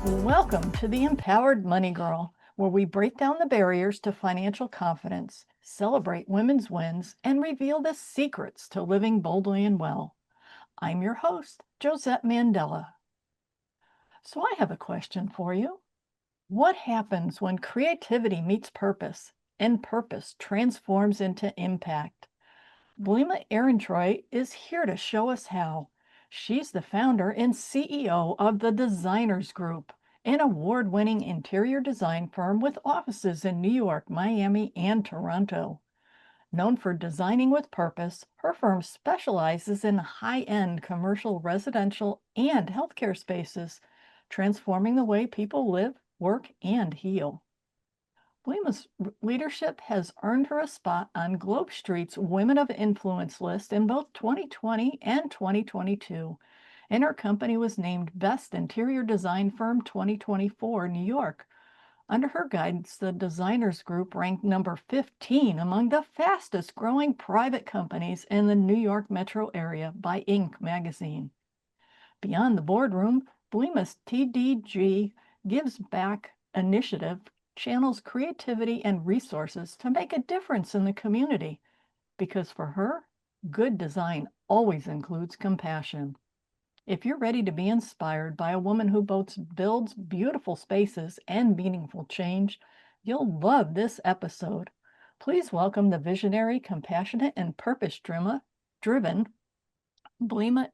Welcome to the Empowered Money Girl, where we break down the barriers to financial confidence, celebrate women's wins, and reveal the secrets to living boldly and well. I'm your host, Josette Mandela. So I have a question for you. What happens when creativity meets purpose and purpose transforms into impact? Blima Ehrentreu is here to show us how. She's the founder and CEO of the Designers Group, an award-winning interior design firm with offices in New York, Miami, and Toronto. Known for designing with purpose, her firm specializes in high-end commercial, residential, and healthcare spaces, transforming the way people live, work, and heal. Blima's leadership has earned her a spot on Globe Street's Women of Influence list in both 2020 and 2022, and her company was named Best Interior Design Firm 2024 New York. Under her guidance, the Designers Group ranked number 15 among the fastest growing private companies in the New York metro area by Inc. magazine. Beyond the boardroom, Blima's TDG Gives Back initiative channels creativity and resources to make a difference in the community, because for her, good design always includes compassion. If you're ready to be inspired by a woman who both builds beautiful spaces and meaningful change, you'll love this episode. Please welcome the visionary, compassionate, and purpose-driven Blima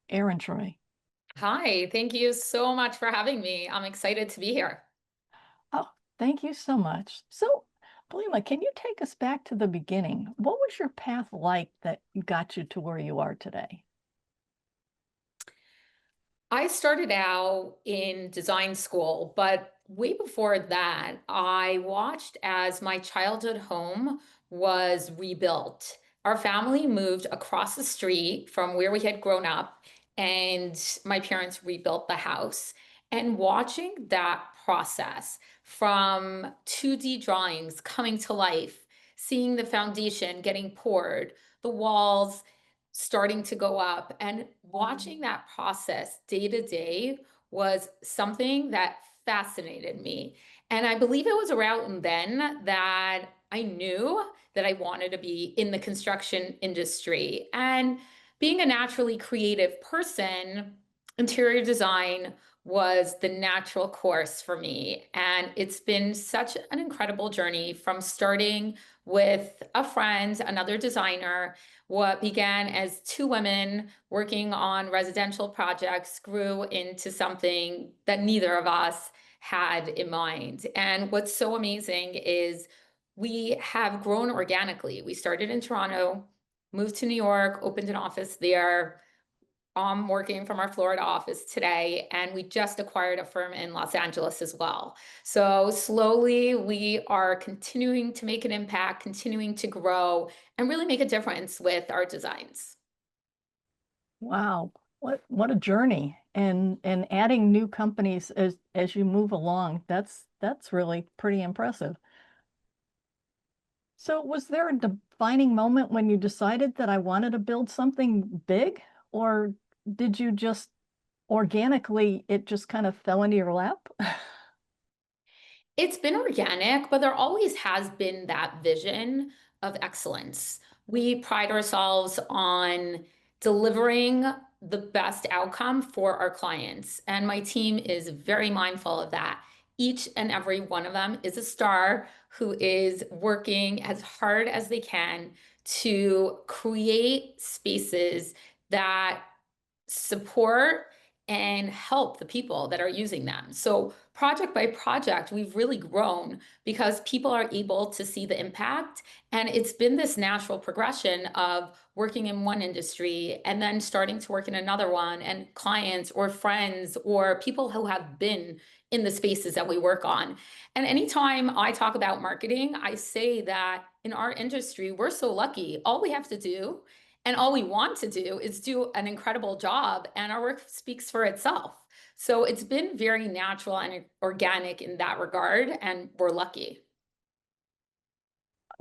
Ehrentreu. Hi, thank you so much for having me. I'm excited to be here. Oh, thank you so much. So, Blima, can you take us back to the beginning? What was your path like that got you to where you are today? I started out in design school, but way before that, I watched as my childhood home was rebuilt. Our family moved across the street from where we had grown up, and my parents rebuilt the house. And watching that process from 2D drawings coming to life, seeing the foundation getting poured, the walls starting to go up, and watching that process day to day was something that fascinated me. And I believe it was around then that I knew that I wanted to be in the construction industry. And being a naturally creative person, interior design was the natural course for me. And it's been such an incredible journey from starting with a friend, another designer. What began as two women working on residential projects grew into something that neither of us had in mind. And what's so amazing is we have grown organically. We started in Toronto, moved to New York, opened an office there. I'm working from our Florida office today, and we just acquired a firm in Los Angeles as well. So slowly we are continuing to make an impact, continuing to grow, and really make a difference with our designs. Wow, what a journey. And adding new companies as you move along, that's really pretty impressive. So was there a defining moment when you decided that I wanted to build something big, or did you just organically, it just kind of fell into your lap? It's been organic, but there always has been that vision of excellence. We pride ourselves on delivering the best outcome for our clients, and my team is very mindful of that. Each and every one of them is a star who is working as hard as they can to create spaces that support and help the people that are using them. So project by project, we've really grown because people are able to see the impact. And it's been this natural progression of working in one industry and then starting to work in another one, and clients or friends or people who have been in the spaces that we work on. And anytime I talk about marketing, I say that in our industry, we're so lucky. All we have to do and all we want to do is do an incredible job, and our work speaks for itself. So it's been very natural and organic in that regard, and we're lucky.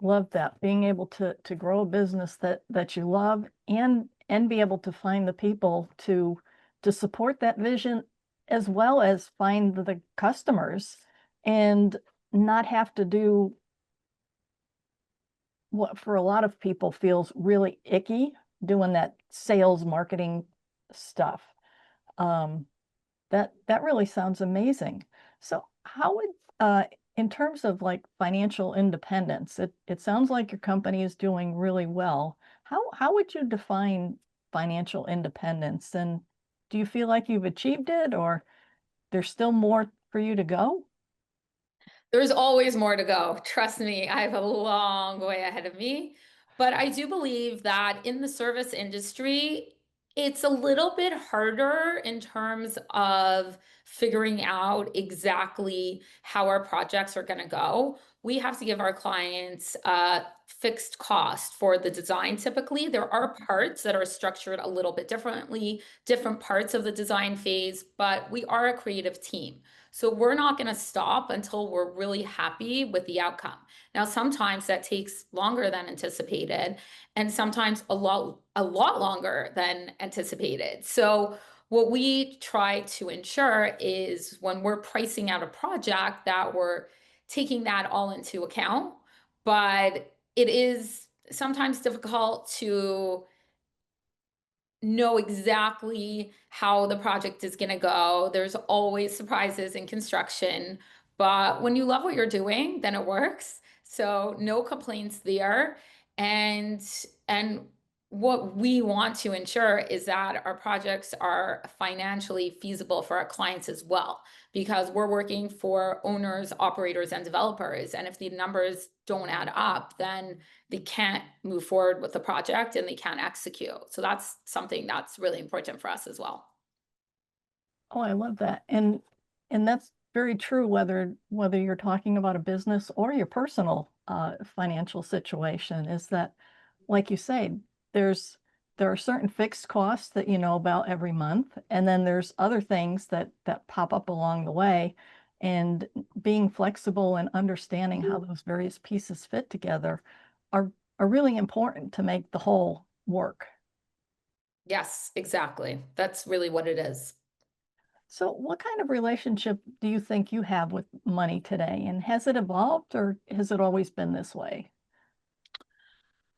Love that, being able to grow a business that you love and and be able to find the people to support that vision, as well as find the customers, and not have to do what for a lot of people feels really icky, doing that sales marketing stuff. Um, that really sounds amazing. So how would, in terms of like financial independence, it sounds like your company is doing really well. How would you define financial independence? And do you feel like you've achieved it, or there's still more for you to go? There's always more to go. Trust me, I have a long way ahead of me. But I do believe that in the service industry, it's a little bit harder in terms of figuring out exactly how our projects are going to go. We have to give our clients a fixed cost for the design. Typically, there are parts that are structured a little bit differently, different parts of the design phase, but we are a creative team. So we're not going to stop until we're really happy with the outcome. Now, sometimes that takes longer than anticipated, and sometimes a lot longer than anticipated. So what we try to ensure is when we're pricing out a project that we're taking that all into account. But it is sometimes difficult to know exactly how the project is going to go. There's always surprises in construction, but when you love what you're doing, then it works. So no complaints there. And and what we want to ensure is that our projects are financially feasible for our clients as well, because we're working for owners, operators, and developers. And if the numbers don't add up, then they can't move forward with the project and they can't execute. So that's something that's really important for us as well. Oh, I love that. And that's very true, whether you're talking about a business or your personal financial situation, is that, like you say, there's there are certain fixed costs that you know about every month, and then there's other things that pop up along the way. And being flexible and understanding how those various pieces fit together are are really important to make the whole work. Yes, exactly. That's really what it is. So, what kind of relationship do you think you have with money today? And has it evolved, or has it always been this way?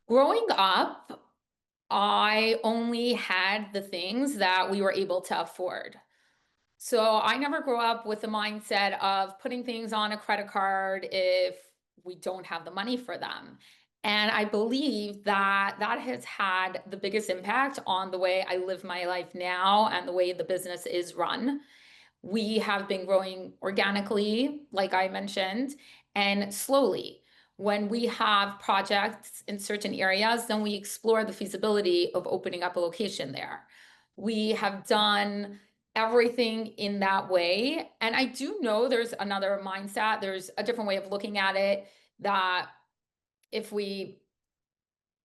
Growing up, I only had the things that we were able to afford. So I never grew up with the mindset of putting things on a credit card if we don't have the money for them. And I believe that that has had the biggest impact on the way I live my life now and the way the business is run. We have been growing organically, like I mentioned, and slowly. When we have projects in certain areas, then we explore the feasibility of opening up a location there. We have done everything in that way. And I do know there's another mindset, there's a different way of looking at it, that if we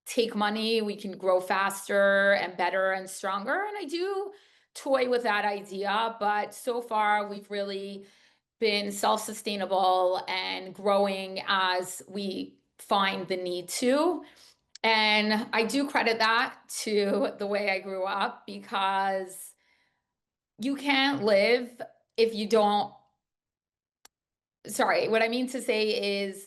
take money, we can grow faster and better and stronger. And I do toy with that idea, but so far we've really been self-sustainable and growing as we find the need to. And I do credit that to the way I grew up, because you can't live if you don't, sorry, what I mean to say is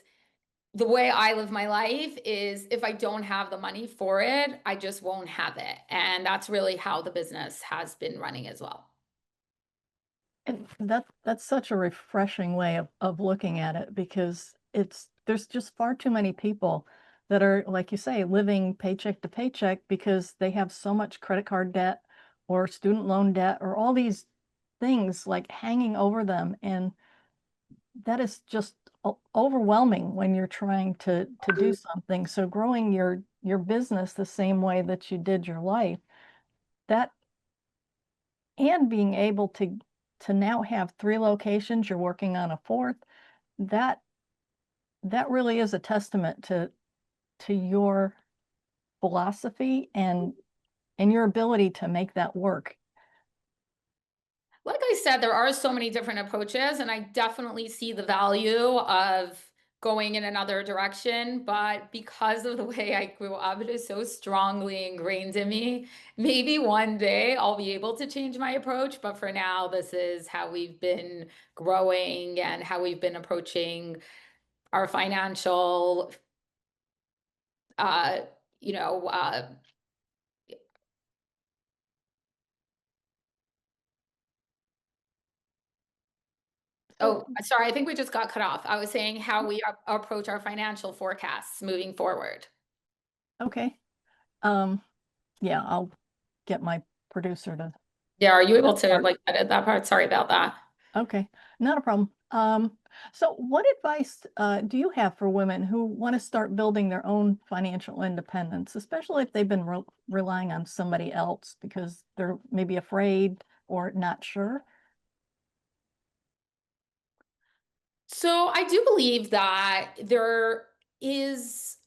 the way I live my life is if I don't have the money for it, I just won't have it. And that's really how the business has been running as well. And that's such a refreshing way of looking at it, because there's just far too many people that are, like you say, living paycheck to paycheck because they have so much credit card debt or student loan debt or all these things like hanging over them. And that is just overwhelming when you're trying to do something. So growing your business the same way that you did your life, that, and being able to now have three locations, you're working on a fourth, that that really is a testament to your philosophy and your ability to make that work. Like I said, there are so many different approaches, and I definitely see the value of going in another direction, but because of the way I grew up, it is so strongly ingrained in me. Maybe one day I'll be able to change my approach, but for now, this is how we've been growing and how we've been approaching our financial, uh, you know, So, oh, sorry, I think we just got cut off. I was saying how we approach our financial forecasts moving forward. okay. Yeah, I'll get my producer to. Yeah, are you able That to part. like edit that part? Sorry about that. Okay, not a problem. So what advice do you have for women who want to start building their own financial independence, especially if they've been relying on somebody else because they're maybe afraid or not sure? So I do believe that there is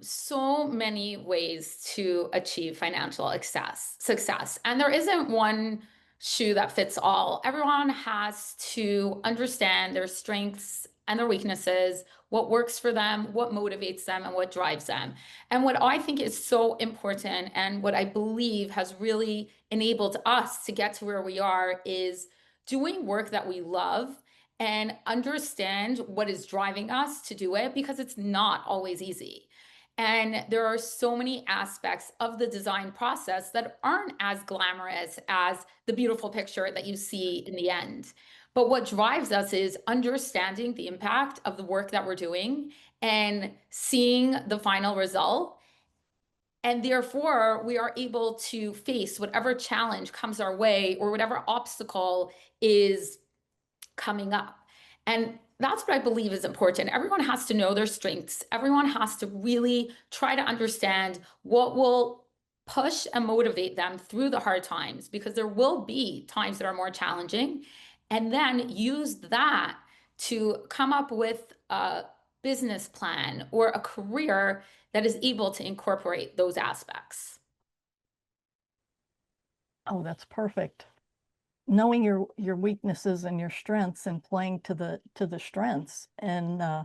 so many ways to achieve financial success. And there isn't one shoe that fits all. Everyone has to understand their strengths and their weaknesses, what works for them, what motivates them, and what drives them. And what I think is so important, and what I believe has really enabled us to get to where we are, is doing work that we love and understand what is driving us to do it, because it's not always easy. And there are so many aspects of the design process that aren't as glamorous as the beautiful picture that you see in the end. But what drives us is understanding the impact of the work that we're doing and seeing the final result. And therefore, we are able to face whatever challenge comes our way or whatever obstacle is coming up. And that's what I believe is important. Everyone has to know their strengths. Everyone has to really try to understand what will push and motivate them through the hard times, because there will be times that are more challenging. And then use that to come up with a business plan or a career that is able to incorporate those aspects. Oh, that's perfect. Knowing your weaknesses and your strengths and playing to the strengths and uh,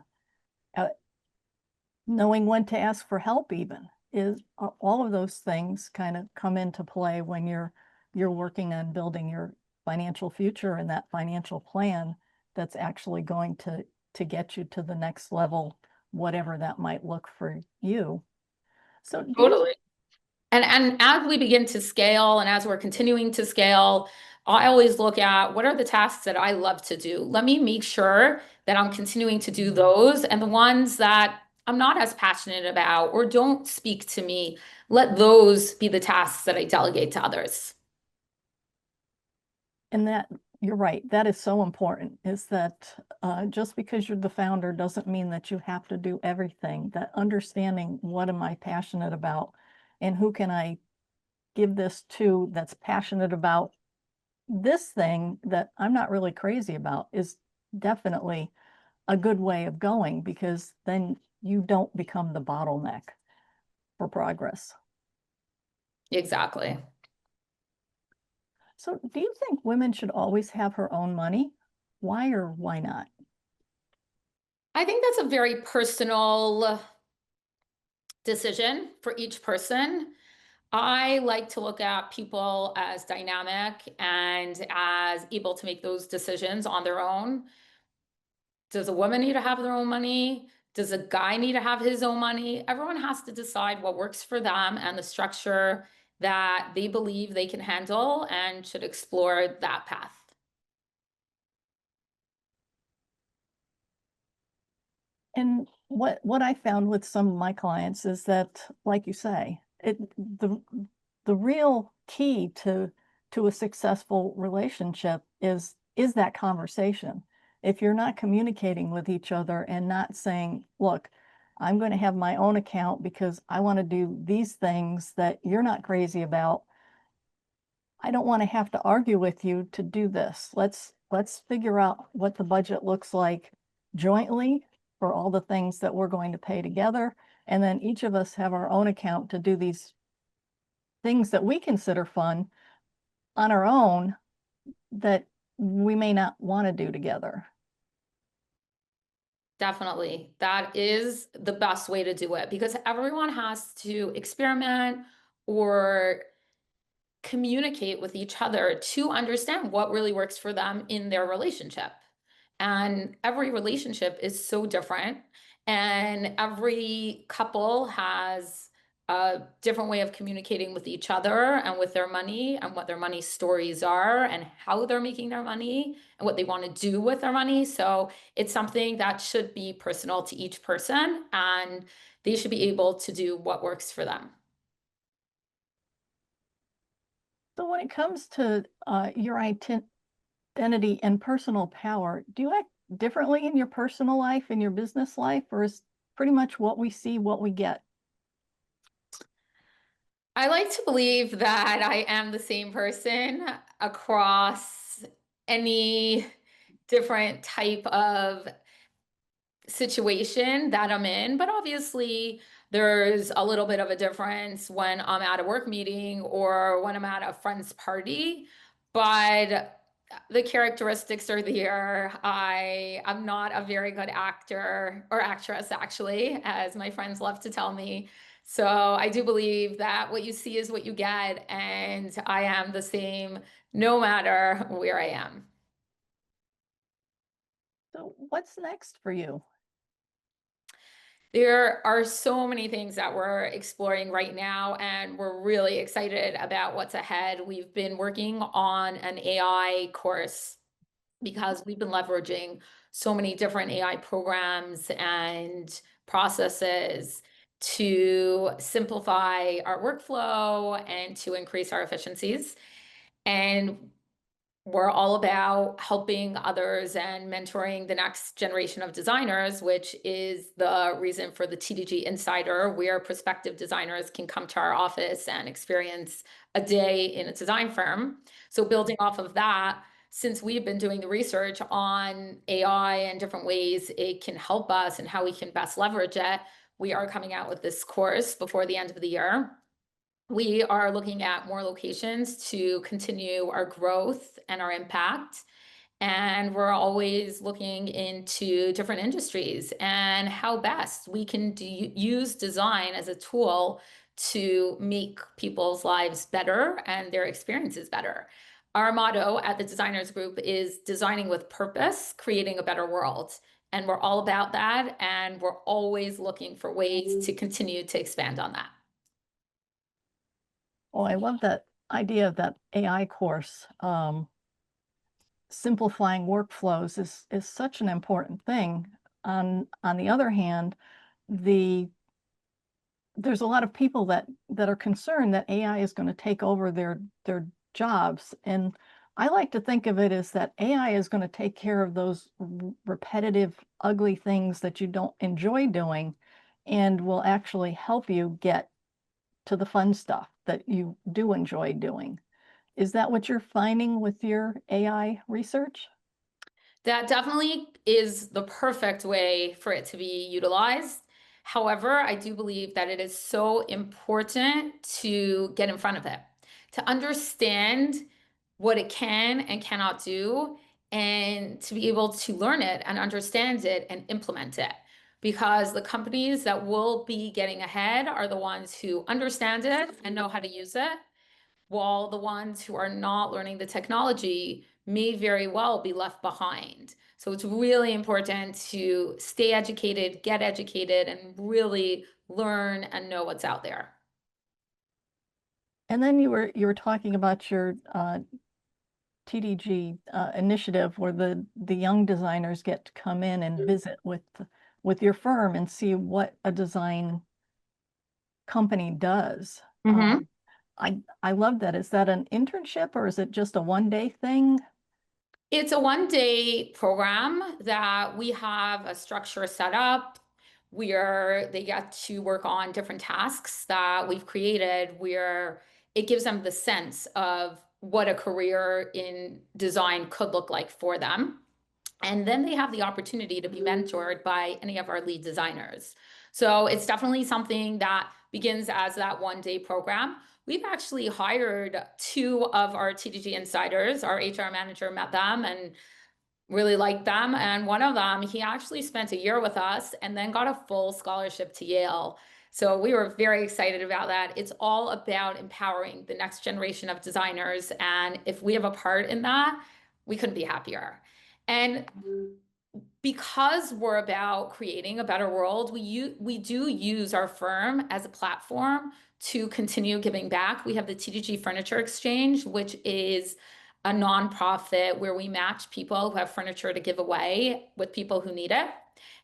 knowing when to ask for help even is all of those things kind of come into play when you're working on building your financial future and that financial plan that's actually going to get you to the next level, whatever that might look for you. So do you Totally. And as we begin to scale and as we're continuing to scale, I always look at what are the tasks that I love to do. Let me make sure that I'm continuing to do those, and the ones that I'm not as passionate about or don't speak to me, let those be the tasks that I delegate to others. And that you're right. That is so important, is that just because you're the founder doesn't mean that you have to do everything. That understanding what am I passionate about and who can I give this to that's passionate about this thing that I'm not really crazy about is definitely a good way of going, because then you don't become the bottleneck for progress. Exactly. So do you think women should always have her own money? Why or why not? I think that's a very personal decision for each person. I like to look at people as dynamic and as able to make those decisions on their own. Does a woman need to have their own money? Does a guy need to have his own money? Everyone has to decide what works for them and the structure that they believe they can handle, and should explore that path. And what I found with some of my clients is that, like you say, the real key to a successful relationship is that conversation. If you're not communicating with each other and not saying, look, I'm going to have my own account because I want to do these things that you're not crazy about. I don't want to have to argue with you to do this. Let's figure out what the budget looks like jointly for all the things that we're going to pay together. And then each of us have our own account to do these things that we consider fun on our own that we may not want to do together. Definitely. That is the best way to do it because everyone has to experiment or communicate with each other to understand what really works for them in their relationship. And every relationship is so different, and every couple has a different way of communicating with each other and with their money and what their money stories are and how they're making their money and what they want to do with their money. So it's something that should be personal to each person, and they should be able to do what works for them. So when it comes to your identity and personal power, do you act differently in your personal life, in your business life, or is pretty much what we see what we get? I like to believe that I am the same person across any different type of situation that I'm in, but obviously there's a little bit of a difference when I'm at a work meeting or when I'm at a friend's party. But the characteristics are there. I'm not a very good actor or actress, actually, as my friends love to tell me. So I do believe that what you see is what you get, and I am the same no matter where I am. So what's next for you? There are so many things that we're exploring right now, and we're really excited about what's ahead. We've been working on an AI course because we've been leveraging so many different AI programs and processes to simplify our workflow and to increase our efficiencies. And we're all about helping others and mentoring the next generation of designers, which is the reason for the TDG Insider, where prospective designers can come to our office and experience a day in a design firm. So building off of that, since we've been doing the research on AI and different ways it can help us and how we can best leverage it, we are coming out with this course before the end of the year. We are looking at more locations to continue our growth and our impact. And we're always looking into different industries and how best we can use design as a tool to make people's lives better and their experiences better. Our motto at the Designers Group is designing with purpose, creating a better world. And we're all about that. And we're always looking for ways to continue to expand on that. Oh, I love that idea of that AI course. Simplifying workflows is such an important thing. On the other hand, the there's a lot of people that are concerned that AI is going to take over their jobs. And I like to think of it as that AI is going to take care of those repetitive, ugly things that you don't enjoy doing and will actually help you get to the fun stuff that you do enjoy doing. Is that what you're finding with your AI research? That definitely is the perfect way for it to be utilized. However, I do believe that it is so important to get in front of it, to understand what it can and cannot do, and to be able to learn it and understand it and implement it. Because the companies that will be getting ahead are the ones who understand it and know how to use it, while the ones who are not learning the technology may very well be left behind. So it's really important to stay educated, and really learn and know what's out there. And then you were talking about your TDG initiative where the young designers get to come in and visit with your firm and see what a design company does. Mhm. I love that. Is that an internship or is it just a one-day thing? It's a 1 day program that we have a structure set up where they get to work on different tasks that we've created, where it gives them the sense of what a career in design could look like for them. And then they have the opportunity to be mentored by any of our lead designers. So it's definitely something that begins as that 1 day program. We've actually hired two of our TDG insiders. Our HR manager met them and really liked them. And one of them, he actually spent a year with us and then got a full scholarship to Yale. So we were very excited about that. It's all about empowering the next generation of designers. And if we have a part in that, we couldn't be happier. And because we're about creating a better world, we do use our firm as a platform to continue giving back. We have the TDG Furniture Exchange, which is a nonprofit where we match people who have furniture to give away with people who need it.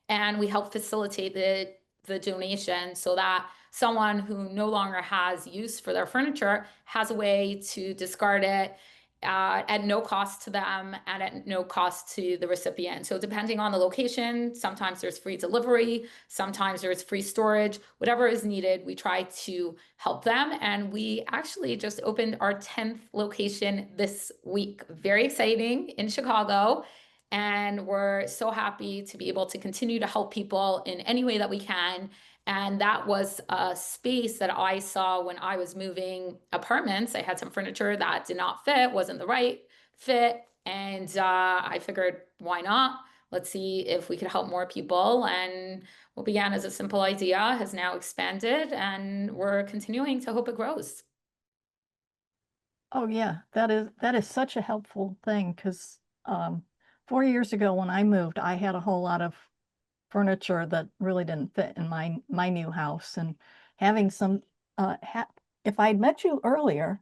And we help facilitate the donation so that someone who no longer has use for their furniture has a way to discard it at no cost to them and at no cost to the recipient. So depending on the location, sometimes there's free delivery, sometimes there's free storage, whatever is needed, we try to help them. And we actually just opened our 10th location this week. Very exciting in Chicago. And we're so happy to be able to continue to help people in any way that we can. And that was a space that I saw when I was moving apartments. I had some furniture that did not fit, wasn't the right fit. And I figured, why not? Let's see if we could help more people. And what began as a simple idea has now expanded, and we're continuing to hope it grows. Oh yeah, that is such a helpful thing because 4 years ago when I moved, I had a whole lot of furniture that really didn't fit in my new house, and having some if I'd met you earlier,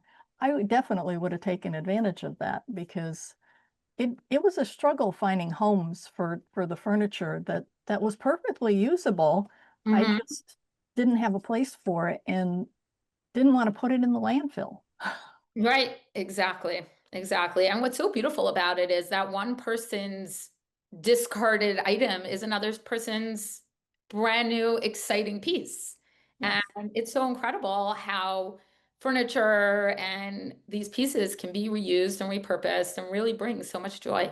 definitely would have taken advantage of that because it was a struggle finding homes for the furniture that was perfectly usable. I Mhm. just didn't have a place for it and didn't want to put it in the landfill. Right, exactly, exactly. And what's so beautiful about it is that one person's discarded item is another person's brand new, exciting piece. And Yes. it's so incredible how furniture and these pieces can be reused and repurposed and really bring so much joy.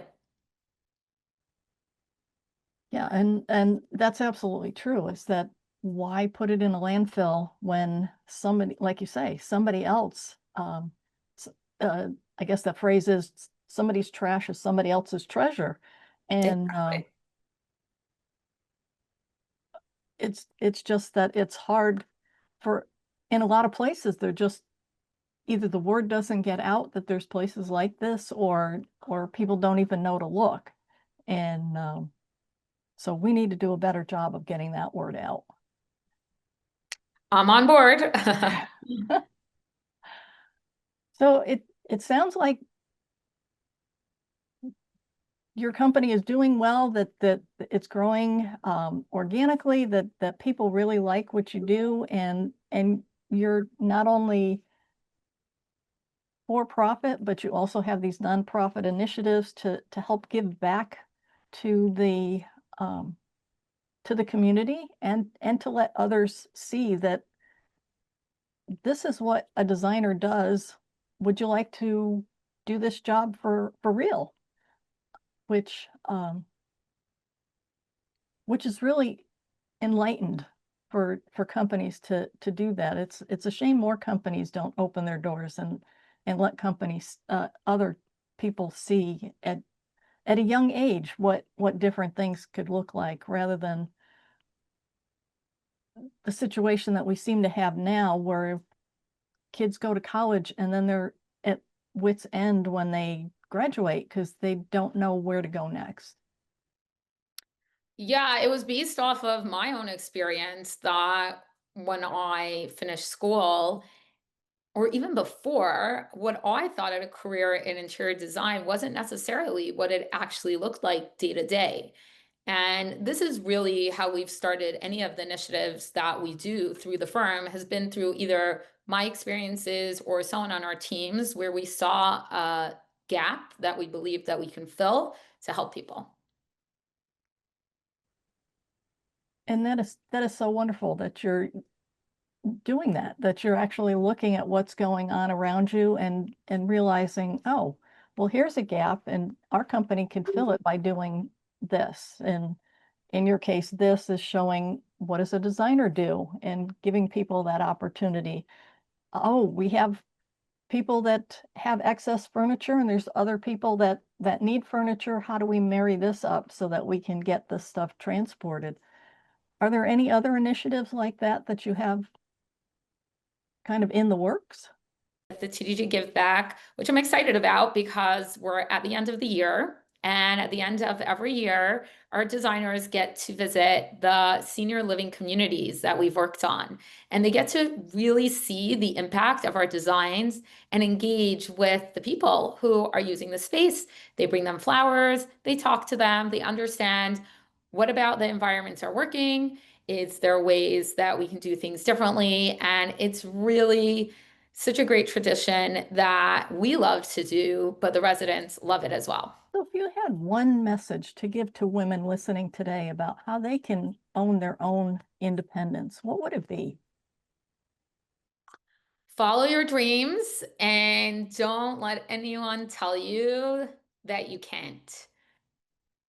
Yeah, and that's absolutely true, is that why put it in a landfill when somebody, like you say, somebody else, s- uh, I guess that phrase is somebody's trash is somebody else's treasure. And Exactly. it's just that it's hard for, in a lot of places, they're just either the word doesn't get out that there's places like this, or people don't even know to look. And so we need to do a better job of getting that word out. I'm on board. So it sounds like your company is doing well, that it's growing organically, that people really like what you do, and you're not only for profit, but you also have these nonprofit initiatives to help give back to um, the community, and to let others see that this is what a designer does. Would you like to do this job for real? Which which is really enlightened for companies to do that. It's a shame more companies don't open their doors and let companies other people see at a young age what different things could look like, rather than the situation that we seem to have now, where kids go to college and then they're at wit's end when they graduate because they don't know where to go next. Yeah, it was based off of my own experience that when I finished school, or even before, what I thought of a career in interior design wasn't necessarily what it actually looked like day to day. And this is really how we've started any of the initiatives that we do through the firm, has been through either my experiences or someone on our teams where we saw a gap that we believe that we can fill to help people. And that is so wonderful that you're doing that you're actually looking at what's going on around you, and realizing, oh, well, here's a gap and our company can fill it by doing this. And in your case, this is showing what does a designer do and giving people that opportunity. Oh, we have people that have excess furniture and there's other people that need furniture. How do we marry this up so that we can get this stuff transported? Are there any other initiatives like that you have kind of in the works? The TDG Give Back, which I'm excited about because we're at the end of the year. And at the end of every year, our designers get to visit the senior living communities that we've worked on. And they get to really see the impact of our designs and engage with the people who are using the space. They bring them flowers, they talk to them, they understand what about the environments are working. Is there ways that we can do things differently? And it's really such a great tradition that we love to do, but the residents love it as well. So if you had one message to give to women listening today about how they can own their own independence, what would it be? Follow your dreams and don't let anyone tell you that you can't.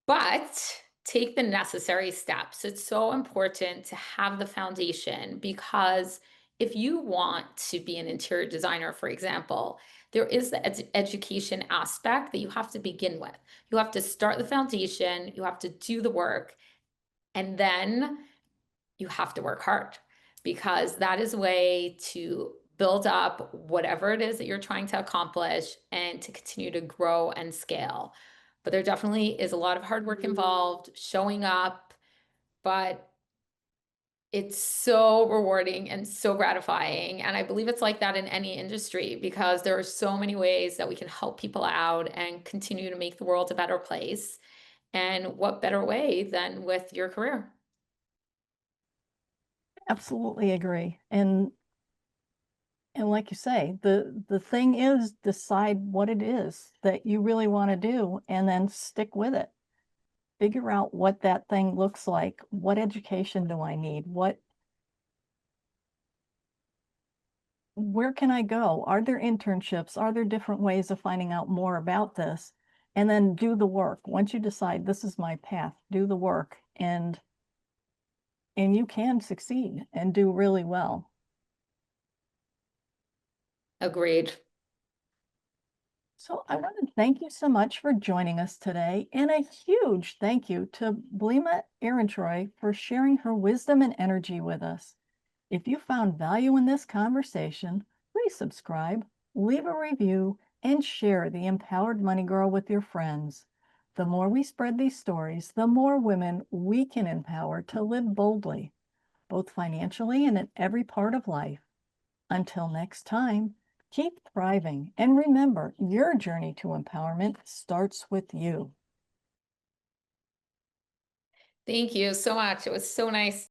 But take the necessary steps. It's so important to have the foundation because if you want to be an interior designer, for example, there is the education aspect that you have to begin with. You have to start the foundation, you have to do the work, and then you have to work hard because that is a way to build up whatever it is that you're trying to accomplish and to continue to grow and scale. But there definitely is a lot of hard work involved, showing up, but it's so rewarding and so gratifying. And I believe it's like that in any industry because there are so many ways that we can help people out and continue to make the world a better place. And what better way than with your career? Absolutely agree. And like you say, the thing is decide what it is that you really want to do and then stick with it. Figure out what that thing looks like. What education do I need? Where can I go? Are there internships? Are there different ways of finding out more about this? And then do the work. Once you decide this is my path, do the work and you can succeed and do really well. Agreed. So I want to thank you so much for joining us today, and a huge thank you to Blima Ehrentreu for sharing her wisdom and energy with us. If you found value in this conversation, please subscribe, leave a review, and share the Empowered Money Girl with your friends. The more we spread these stories, the more women we can empower to live boldly, both financially and in every part of life. Until next time, keep thriving, and remember, your journey to empowerment starts with you. Thank you so much. It was so nice.